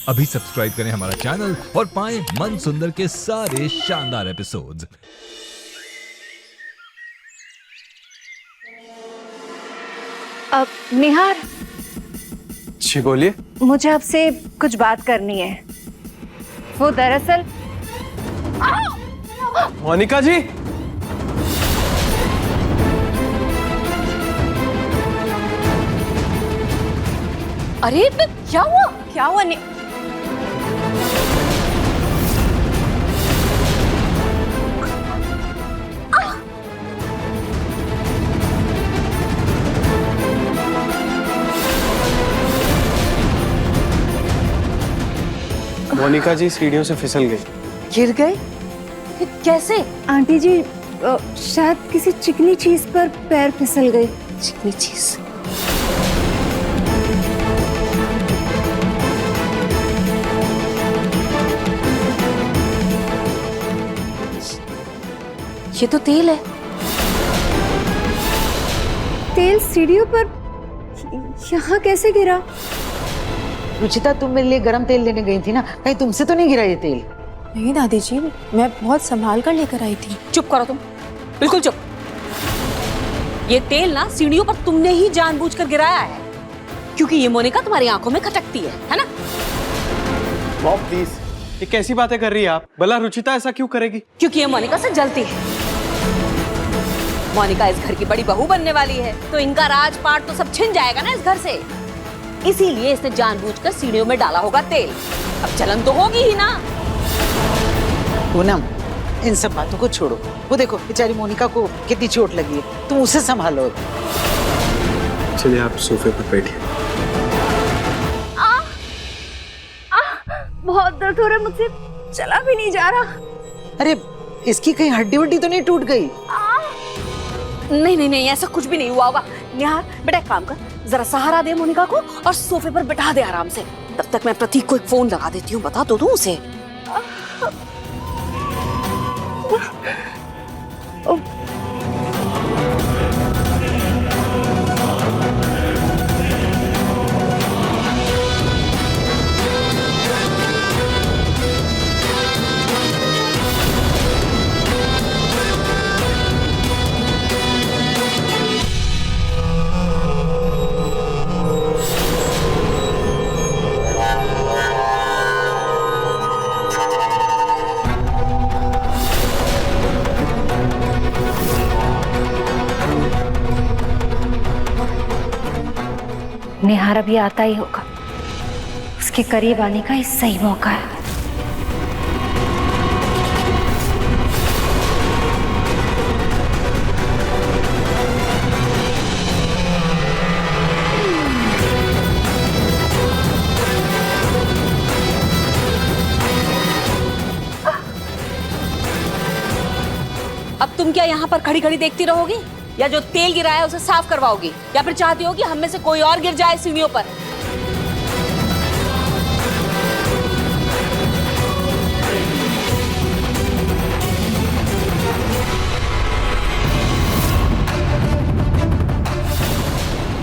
अभी सब्सक्राइब करें हमारा चैनल और पाएं मन सुंदर के सारे शानदार एपिसोड्स। अब निहार, जी बोलिए। मुझे आपसे कुछ बात करनी है। वो दरअसल मोनिका जी, अरे क्या हुआ? क्या हुआ? मोनिका जी सीढ़ियों से फिसल गई। गिर गए? कैसे? आंटी जी, शायद किसी चिकनी चीज पर पैर फिसल गए। चिकनी चीज? ये तो तेल है। तेल सीढ़ियों पर यहाँ कैसे गिरा? रुचिता, तुम मेरे लिए गरम तेल लेने गई थी ना, कहीं तुमसे तो नहीं गिरा ये तेल? नहीं दादी जी, मैं बहुत संभाल कर लेकर आई थी। चुप करो तुम, बिल्कुल चुप। ये तेल ना सीढ़ियों पर तुमने ही जानबूझकर गिराया है, क्योंकि ये मोनिका तुम्हारी आंखों में खटकती है ना? मॉम प्लीज, ये कैसी बातें कर रही है आप? भला रुचिता ऐसा क्यों करेगी? क्योंकि ये मोनिका से जलती है। मोनिका इस घर की बड़ी बहू बनने वाली है, तो इनका राजपाट तो सब छिन जाएगा ना इस घर से। इसीलिए इसने जानबूझकर सीढ़ियों में डाला होगा तेल। अब जलन तो होगी ही ना। पूनम, इन सब बातों को छोड़ो। वो देखो बेचारी मोनिका को कितनी चोट लगी है, तुम उसे संभालो। चलिए आप सोफे पर बैठिए। बहुत दर्द हो रहा है, मुझसे चला भी नहीं जा रहा। अरे इसकी कहीं हड्डी वड्डी तो नहीं टूट गई? नहीं नहीं नहीं, ऐसा कुछ भी नहीं हुआ होगा। निहार बेटा, एक काम कर, जरा सहारा दे मोनिका को और सोफे पर बिठा दे आराम से। तब तक मैं प्रतीक को एक फोन लगा देती हूँ, बता तो दूं उसे। निहार अभी आता ही होगा। उसके करीब आने का ये सही मौका है। अब तुम क्या यहाँ पर खड़ी खड़ी देखती रहोगी, या जो तेल गिरा है उसे साफ करवाओगी, या फिर चाहती हो कि हम में से कोई और गिर जाए सीढ़ियों पर?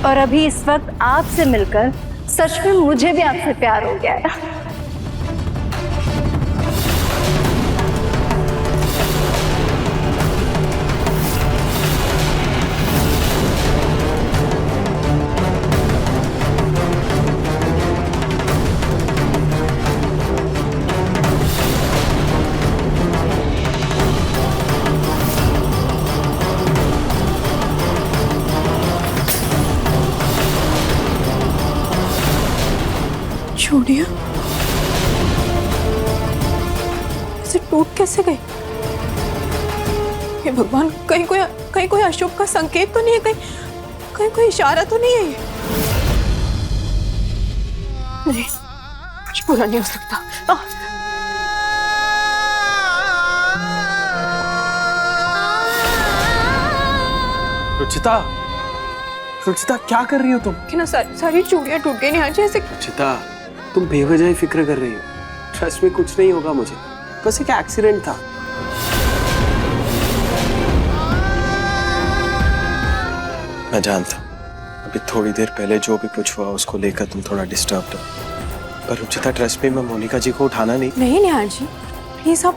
और अभी इस वक्त आपसे मिलकर सच में मुझे भी आपसे प्यार हो गया है। चूड़ियां ऐसे टूट कैसे गई? हे भगवान, कहीं कोई अशुभ का संकेत तो नहीं है? कहीं कोई इशारा तो नहीं है ये? नहीं, कुछ बुरा नहीं हो सकता। रुचिता, रुचिता क्या कर रही हो तुम? कि ना सारी चूड़ियां टूट गई निहार जी ऐसे। रुचिता, तुम बेवजह फिक्र कर रही हो। ट्रस्ट में कुछ नहीं होगा मुझे, बस एक एक्सीडेंट था। मैं जानता हूँ अभी थोड़ी देर पहले जो भी कुछ हुआ उसको लेकर तुम थोड़ा डिस्टर्ब हो, पर रुचिता ट्रस्ट में मैं मोनिका जी को उठाना नहीं। नहीं निहार जी, प्लीज आप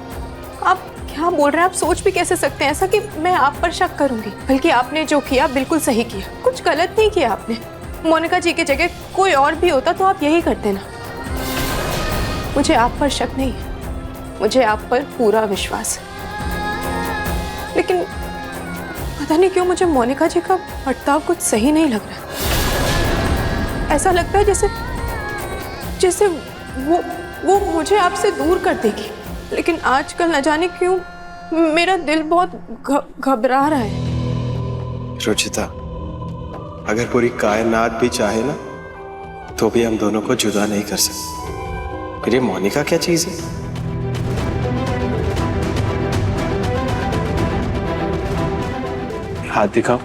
क्या बोल रहे हैं? आप सोच भी कैसे सकते हैं ऐसा कि मैं आप पर शक करूंगी? बल्कि आपने जो किया बिल्कुल सही किया, कुछ गलत नहीं किया आपने। मोनिका जी की जगह कोई और भी होता तो आप यही करते ना। मुझे आप पर शक नहीं है, मुझे आप पर पूरा विश्वास है, लेकिन पता नहीं क्यों मुझे मोनिका जी का बर्ताव कुछ सही नहीं लग रहा। ऐसा लगता है जैसे वो मुझे आपसे दूर कर देगी। लेकिन आजकल न जाने क्यों मेरा दिल बहुत घबरा रहा है। रुचिता, अगर पूरी कायनात भी चाहे ना तो भी हम दोनों को जुदा नहीं कर सकते। फिर ये मोनिका क्या चीज है? हाथ दिखाओ।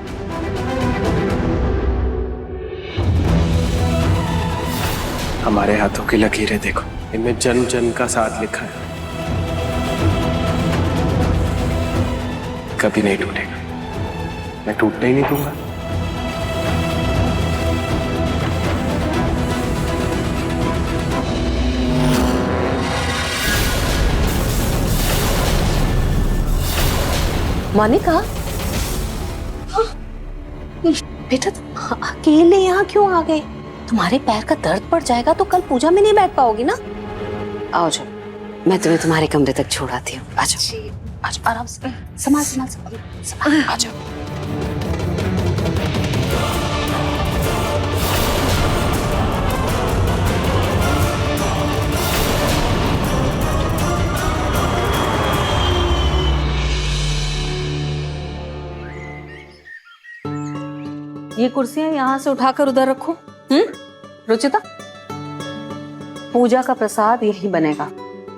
हमारे हाथों की लकीरें देखो, इनमें जन्म जन्म का साथ लिखा है। कभी नहीं टूटेगा, मैं टूटने ही नहीं दूंगा। मोनिका, बेटा तुम अकेले यहाँ क्यों आ गए? तुम्हारे पैर का दर्द पड़ जाएगा तो कल पूजा में नहीं बैठ पाओगी ना। आओ जाओ, मैं तुम्हें तुम्हारे कमरे तक छोड़ आती हूँ। आ जाओ, आ जाओ, आराम से, संभाल, आ जाओ। ये कुर्सियां यहाँ से उठाकर उधर रखो। रुचिता, पूजा का प्रसाद यही बनेगा,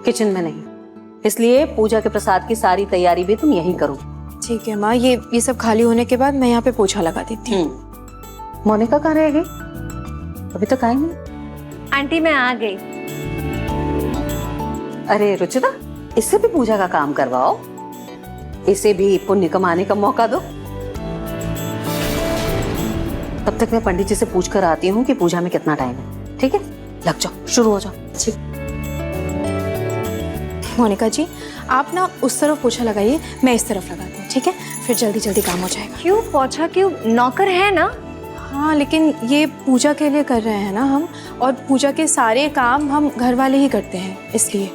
किचन में नहीं। इसलिए पूजा के प्रसाद की सारी तैयारी भी तुम यही करो। ठीक है माँ, ये सब खाली होने के बाद मैं यहाँ पे पोछा लगा देती हूँ। मोनिका कहाँ रह गई? अभी तक आई नहीं। आंटी मैं आ गई। अरे रुचिता, इससे भी पूजा का काम करवाओ, इसे भी पुण्य कमाने का मौका दो। तब तक मैं पंडित जी से पूछ कर आती हूँ कि पूजा में कितना टाइम है। ठीक है, लग जाओ, शुरू हो जाओ। ठीक। मोनिका जी, आप ना उस तरफ पोछा लगाइए, मैं इस तरफ लगाती हूँ। ठीक है, फिर जल्दी जल्दी काम हो जाएगा। क्यों पोछा क्यों? नौकर है ना। हाँ, लेकिन ये पूजा के लिए कर रहे हैं ना हम, और पूजा के सारे काम हम घर वाले ही करते हैं, इसलिए।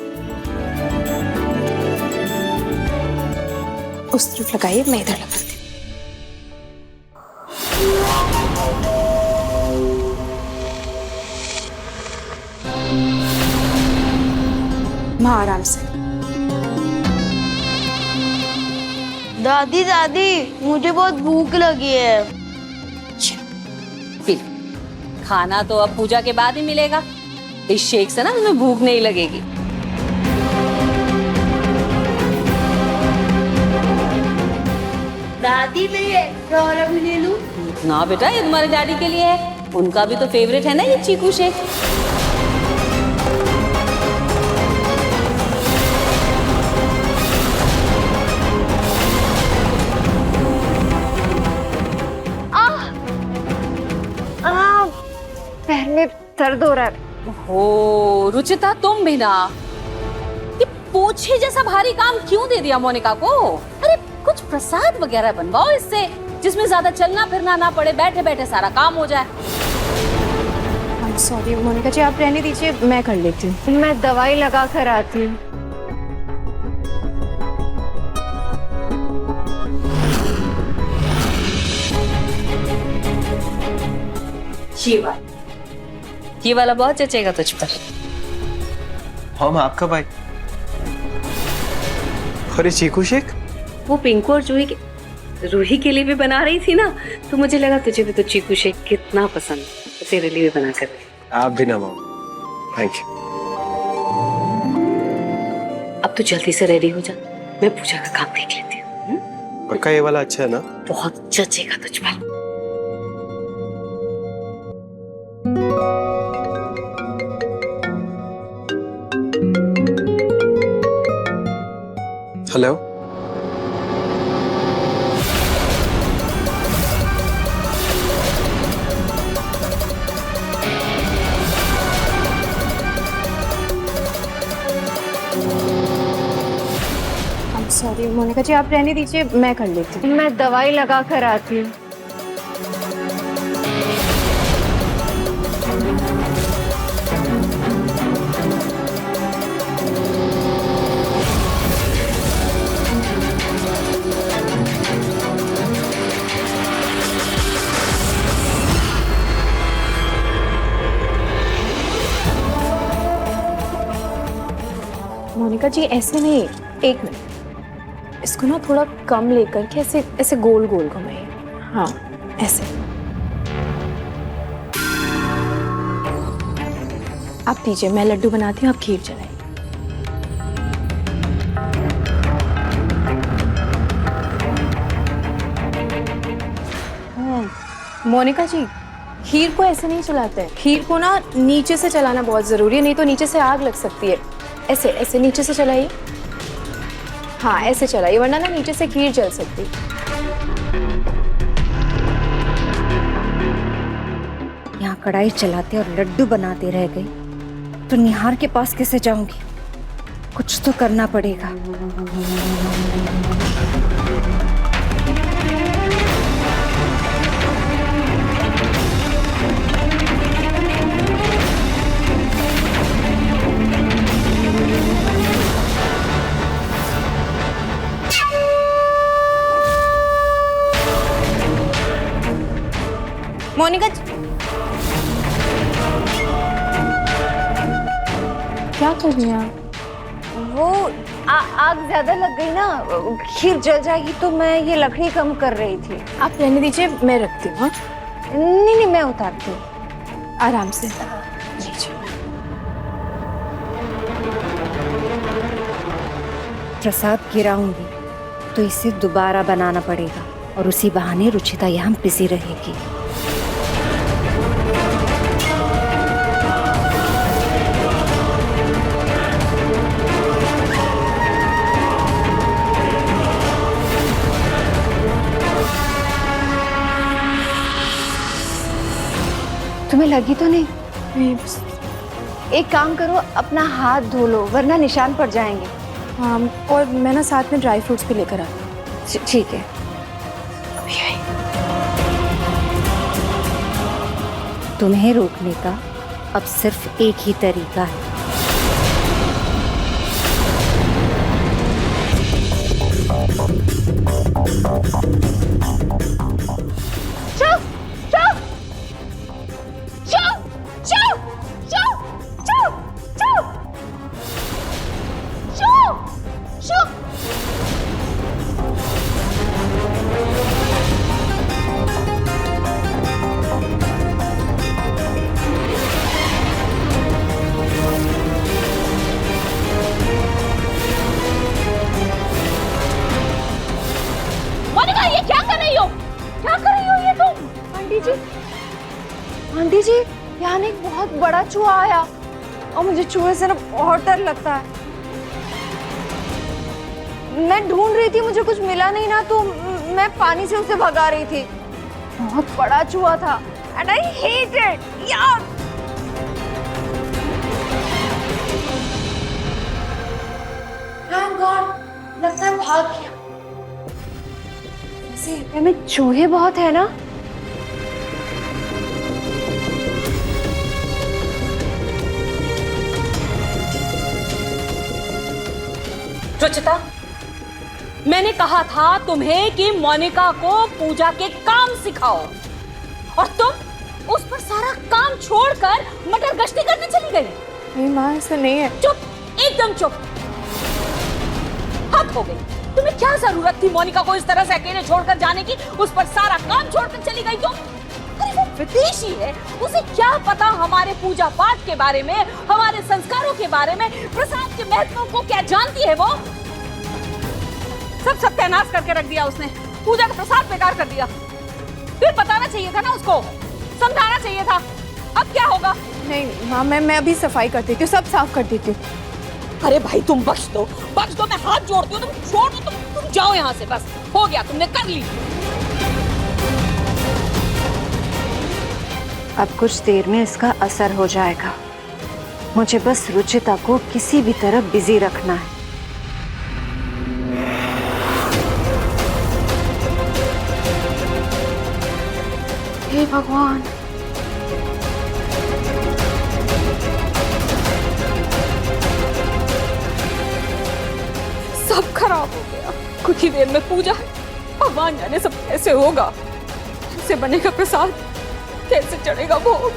उस तरफ लगाइए, मैं इधर लगाती हूँ। माँ आराम से। दादी दादी, मुझे बहुत भूख लगी है। P low. खाना तो अब पूजा के बाद ही मिलेगा। इस शेक से ना तुम्हें भूख नहीं लगेगी। दादी, मैं एक्स्ट्रा वाला भी ले लूं? ना बेटा, ये तुम्हारे डैडी के लिए है, उनका भी तो फेवरेट है ना ये चीकू शेक। पैर में दर्द हो रहा है। हो रुचिता, तुम भी ना, ये पोछे जैसा भारी काम क्यों दे दिया मोनिका को? अरे कुछ प्रसाद वगैरह बनवाओ इससे, जिसमें ज्यादा चलना फिरना ना पड़े, बैठे बैठे सारा काम हो जाए। सॉरी मोनिका जी, आप रहने दीजिए, मैं कर लेती हूँ। मैं दवाई लगा कर आती हूँ। ये वाला बहुत जचेगा तुझ पर। हम आपका भाई। अरे चीकू शेक? वो पिंकू और रूही के लिए भी बना रही थी ना, तो मुझे लगा तुझे भी तो चीकू शेक कितना पसंद है, तो तेरे लिए भी बना कर। आप भी ना माओ। Thank you. अब तो जल्दी से रेडी हो जा, मैं पूजा का काम देख लेती हूँ। पक्का ये वाला अच्छा है ना? बहुत जचेगा तुझ पर। हेलो, सॉरी मोनिका जी, आप रहने दीजिए, मैं कर लेती हूँ। मैं दवाई लगा कर आती हूँ। मोनिका जी ऐसे नहीं, एक मिनट, इसको ना थोड़ा कम लेकर के ऐसे ऐसे गोल गोल घुमाइए। हाँ ऐसे। आप दीजिए, मैं लड्डू बनाती हूँ, आप खीर चलाइए। मोनिका जी, खीर को ऐसे नहीं चलाते हैं, खीर को ना नीचे से चलाना बहुत जरूरी है, नहीं तो नीचे से आग लग सकती है। ऐसे ऐसे नीचे से चलाइए। हाँ ऐसे चलाइए, वरना ना नीचे से खीर जल सकती। यहाँ कढ़ाई चलाते और लड्डू बनाते रह गई तो निहार के पास कैसे जाऊंगी? कुछ तो करना पड़ेगा। मोनिका क्या कर रही हैं आप? वो आग ज्यादा लग गई ना, खीर जल जाएगी, तो मैं ये लकड़ी कम कर रही थी। आप रहने दीजिए, मैं रखती हूँ। हाँ? नहीं नहीं, मैं उतारती हूँ। आराम से लीजिए। प्रसाद गिराऊंगी तो इसे दोबारा बनाना पड़ेगा और उसी बहाने रुचिता यहाँ बिजी रहेगी। तुम्हें लगी तो नहीं? नहीं बस। एक काम करो, अपना हाथ धो लो वरना निशान पड़ जाएंगे। हाँ, और मैं ना साथ में ड्राई फ्रूट्स भी लेकर आती हूँ। ठीक है। अभी आई। तुम्हें रोकने का अब सिर्फ एक ही तरीका है। आंटी जी, यहाँ एक बहुत बड़ा चूहा आया और मुझे चूहे से ना बहुत डर लगता है। मैं ढूंढ रही थी, मुझे कुछ मिला नहीं ना, तो मैं पानी से उसे भगा रही थी। बहुत बड़ा चूहा था एंड आई हेट इट यार। थैंक गॉड, लगता है भाग गया। वैसे में चूहे बहुत है ना? रुचिता, मैंने कहा था तुम्हें कि मोनिका को पूजा के काम सिखाओ और तुम उस पर सारा काम छोड़कर मटर गश्ती करने चली गई। नहीं माँ, ऐसा नहीं है। चुप, एकदम चुप। हद हो गई। तुम्हें क्या जरूरत थी मोनिका को इस तरह से अकेले छोड़कर जाने की? उस पर सारा काम छोड़कर चली गई तुम। अरे वो विदेशी है, उसे क्या पता हमारे पूजा पाठ के बारे में, हमारे संस्कारों के बारे में, प्रसाद के महत्व को क्या जानती है वो? सब सत्यानाश करके रख दिया उसने, पूजा का प्रसाद बेकार कर दिया। फिर बताना चाहिए था ना उसको, समझाना चाहिए था। अब क्या होगा? नहीं माँ, मैं अभी सफाई कर देती हूँ, सब साफ कर देती हूँ। अरे भाई तुम बख्श दो, मैं हाथ जोड़ती हूँ, तुम छोड़ दो, तुम जाओ यहाँ से, बस हो गया, तुमने कर ली। अब कुछ देर में इसका असर हो जाएगा। मुझे बस रुचिता को किसी भी तरह बिजी रखना है। भगवान, सब खराब हो गया। कुछ ही देर में पूजा है, भगवान जाने सब कैसे होगा, कैसे बनेगा प्रसाद, कैसे चढ़ेगा भोग।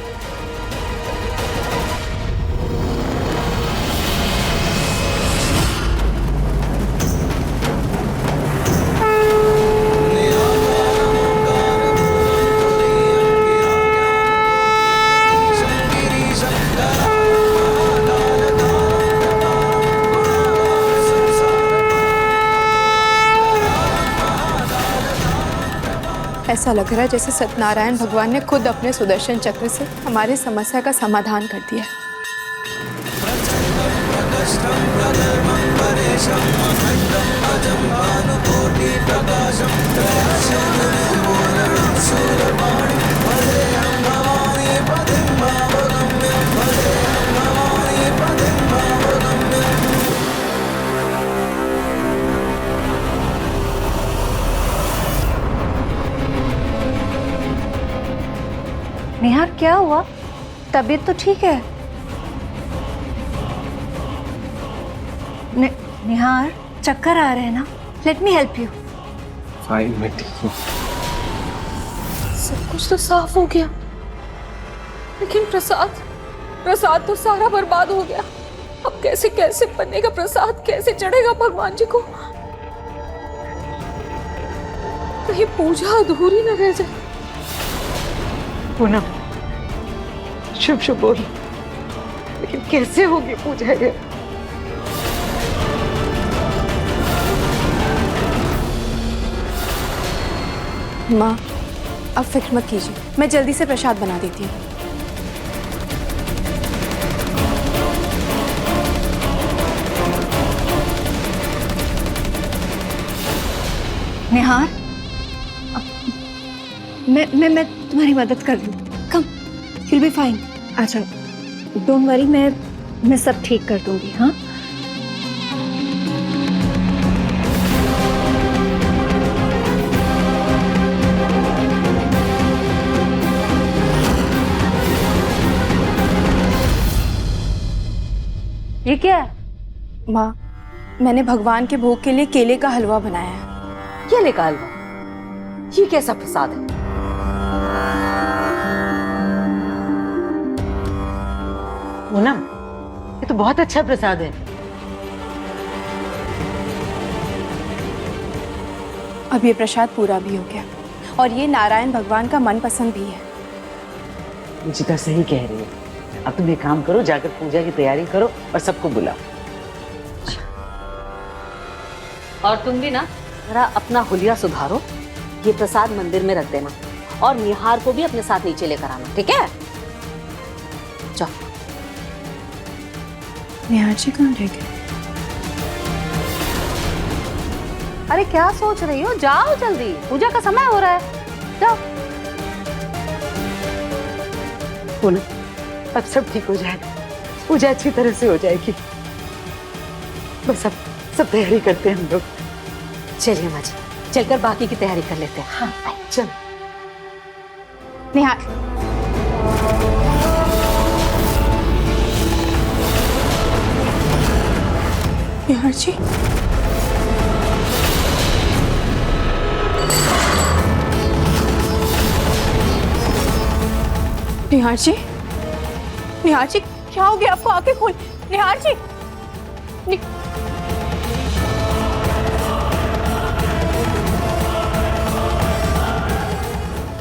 ऐसा लग रहा है जैसे सत्यनारायण भगवान ने खुद अपने सुदर्शन चक्र से हमारी समस्या का समाधान कर दिया। निहार क्या हुआ? तबीयत तो ठीक है? निहार चक्कर आ रहे हैं ना? Let me help you. Fine, मैं ठीक हूँ। सब कुछ तो साफ हो गया, लेकिन प्रसाद तो सारा बर्बाद हो गया। अब कैसे कैसे बनेगा प्रसाद, कैसे चढ़ेगा भगवान जी को? कहीं पूजा अधूरी न रह जाए। पूनम, शुभ शुभ बोल, लेकिन कैसे होगी पूजा ये? माँ, अब फिक्र मत कीजिए, मैं जल्दी से प्रसाद बना देती हूँ। निहार, मैं तुम्हारी मदद कर दूँ। कम, you'll be fine। अच्छा, डोंट वरी, मैं सब ठीक कर दूंगी। हाँ, ये क्या है? माँ, मैंने भगवान के भोग के लिए केले का हलवा बनाया है। केले का हलवा? ये कैसा प्रसाद है? पूनम, ये तो बहुत अच्छा प्रसाद है। अब ये प्रसाद पूरा भी हो गया, और ये नारायण भगवान का मनपसंद भी है। रुचिता सही कह रही है। अब तुम एक काम करो, जाकर पूजा की तैयारी करो और सबको बुलाओ। और तुम भी ना जरा अपना हुलिया सुधारो, ये प्रसाद मंदिर में रख देना, और निहार को भी अपने साथ नीचे लेकर आना, ठीक है? जाओ। निहार जी कहाँ रह गए? अरे क्या सोच रही हो, जाओ जल्दी, पूजा का समय हो रहा है, जाओ। पूनम, अब सब ठीक हो जाएगा, पूजा अच्छी तरह से हो जाएगी। बस अब सब तैयारी करते हैं हम लोग। चलिए माँ जी, चलकर बाकी की तैयारी कर लेते हैं। हाँ, चल। निहार, निहार जी, निहार जी, निहार जी, क्या हो गया आपको? आंखें खोल। निहार जी,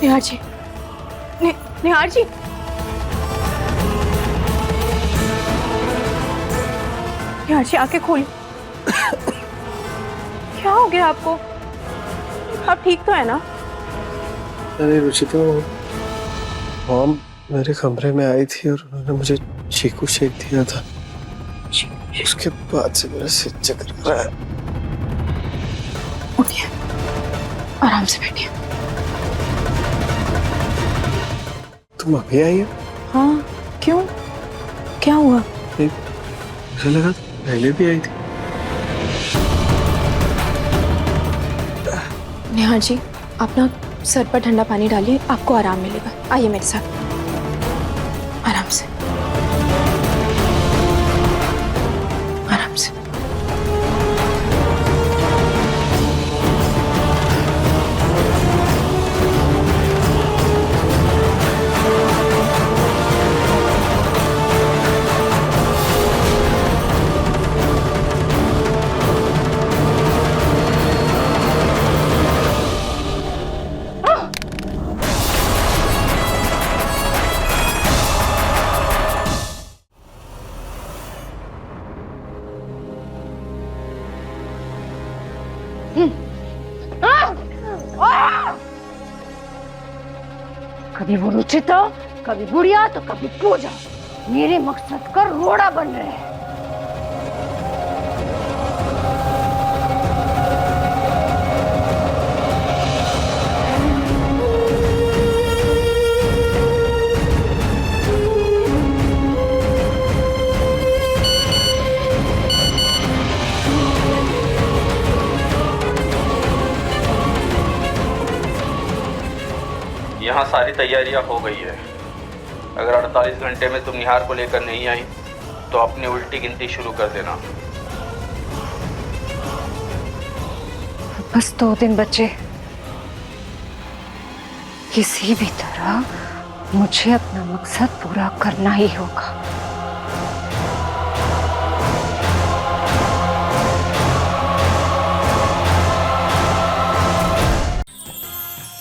निहार जी, निहार जी, निहार जी, आंखें खोल। क्या हो गया आपको? आप ठीक तो है ना? अरे रुचिता, मॉम मेरे कमरे में आई थी और उन्होंने मुझे चीकू शेक दिया था। उसके बाद से मेरा सिर चकर रहा है। उठिए, आराम से बैठिए। तुम अभी आई हो? हाँ, क्यों? क्या हुआ? मुझे लगा पहले भी आई थी। निहार जी, आप ना सर पर ठंडा पानी डालिए, आपको आराम मिलेगा। आइए मेरे साथ, आराम से, आराम से। कभी वो रुचिता, कभी बुढ़िया तो कभी पूजा, मेरे मकसद का रोड़ा बन रहे हैं। यहाँ सारी तैयारियां हो गई है। अगर 48 घंटे में तुम निहार को लेकर नहीं आई तो अपनी उल्टी गिनती शुरू कर देना। बस 2 दिन बचे। किसी भी तरह मुझे अपना मकसद पूरा करना ही होगा।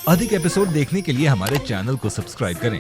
अधिक एपिसोड देखने के लिए हमारे चैनल को सब्सक्राइब करें